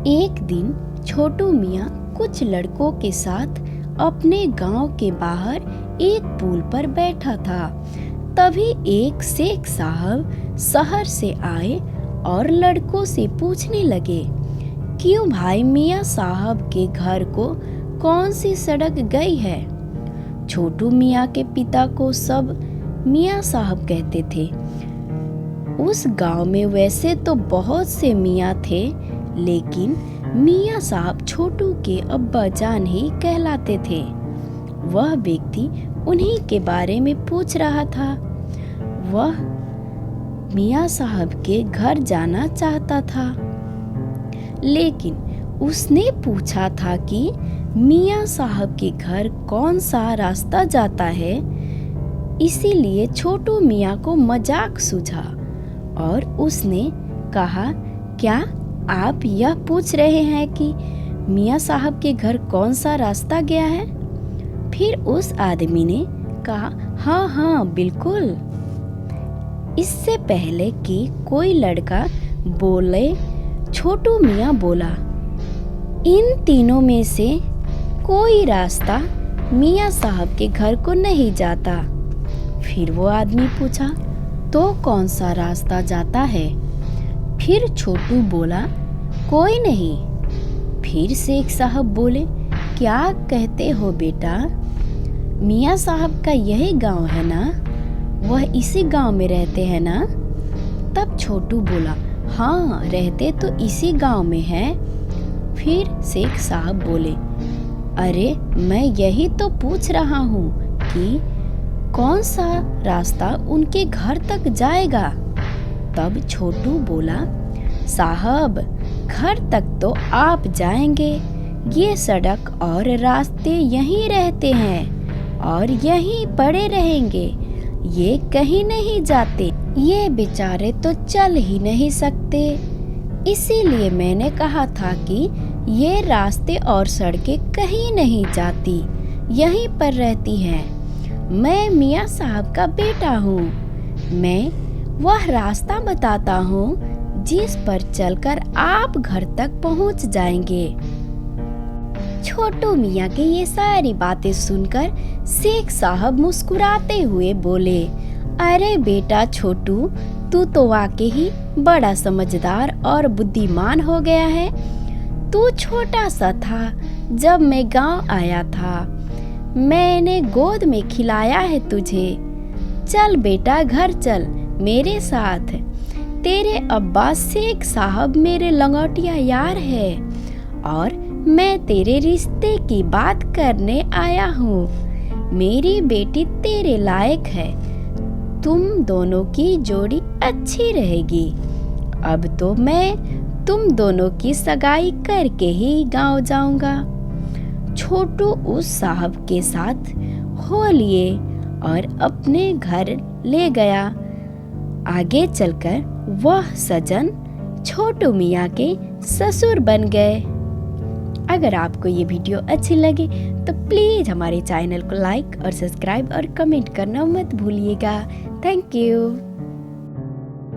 एक दिन छोटू मियाँ कुछ लड़कों के साथ अपने गांव के बाहर एक पुल पर बैठा था। तभी एक शेख साहब शहर से आए और लड़कों से पूछने लगे, क्यों भाई, मियाँ साहब के घर को कौन सी सड़क गई है? छोटू मियाँ के पिता को सब मियाँ साहब कहते थे। उस गांव में वैसे तो बहुत से मियाँ थे, लेकिन मियाँ साहब छोटू के अब्बा जान ही कहलाते थे। वह व्यक्ति उन्हीं के बारे में पूछ रहा था। वह मियाँ साहब के घर जाना चाहता था, लेकिन उसने पूछा था कि मियाँ साहब के घर कौन सा रास्ता जाता है। इसीलिए छोटू मियाँ को मजाक सूझा और उसने कहा, क्या आप यह पूछ रहे हैं कि मियाँ साहब के घर कौन सा रास्ता गया है? फिर उस आदमी ने कहा, हाँ हाँ बिल्कुल। इससे पहले कि कोई लड़का बोले, छोटू मियाँ बोला, इन तीनों में से कोई रास्ता मियाँ साहब के घर को नहीं जाता। फिर वो आदमी पूछा, तो कौन सा रास्ता जाता है? फिर छोटू बोला, कोई नहीं। फिर शेख साहब बोले, क्या कहते हो बेटा, मियाँ साहब का यही गांव है ना? वह इसी गांव में रहते हैं ना? तब छोटू बोला, हाँ रहते तो इसी गांव में हैं। फिर शेख साहब बोले, अरे मैं यही तो पूछ रहा हूँ कि कौन सा रास्ता उनके घर तक जाएगा? तब छोटू बोला, साहब घर तक तो आप जाएंगे, ये सड़क और रास्ते यहीं रहते हैं और यहीं पड़े रहेंगे, ये कहीं नहीं जाते। ये बेचारे तो चल ही नहीं सकते। इसीलिए मैंने कहा था कि ये रास्ते और सड़कें कहीं नहीं जाती, यहीं पर रहती हैं। मैं मियाँ साहब का बेटा हूँ। मैं वह रास्ता बताता हूँ जिस पर चलकर आप घर तक पहुँच जाएंगे। छोटू मियाँ की ये सारी बातें सुनकर शेख साहब मुस्कुराते हुए बोले, अरे बेटा छोटू, तू तो वाकई ही बड़ा समझदार और बुद्धिमान हो गया है। तू छोटा सा था जब मैं गांव आया था, मैंने गोद में खिलाया है तुझे। चल बेटा घर चल मेरे साथ। तेरे अब्बा शेख साहब मेरे लंगोटिया यार है और मैं तेरे रिश्ते की बात करने आया हूँ। मेरी बेटी तेरे लायक है, तुम दोनों की जोड़ी अच्छी रहेगी। अब तो मैं तुम दोनों की सगाई करके ही गांव जाऊंगा। छोटू उस साहब के साथ हो लिए और अपने घर ले गया। आगे चलकर वह सजन छोटू मियाँ के ससुर बन गए। अगर आपको ये वीडियो अच्छी लगे तो प्लीज़ हमारे चैनल को लाइक और सब्सक्राइब और कमेंट करना मत भूलिएगा। Thank you.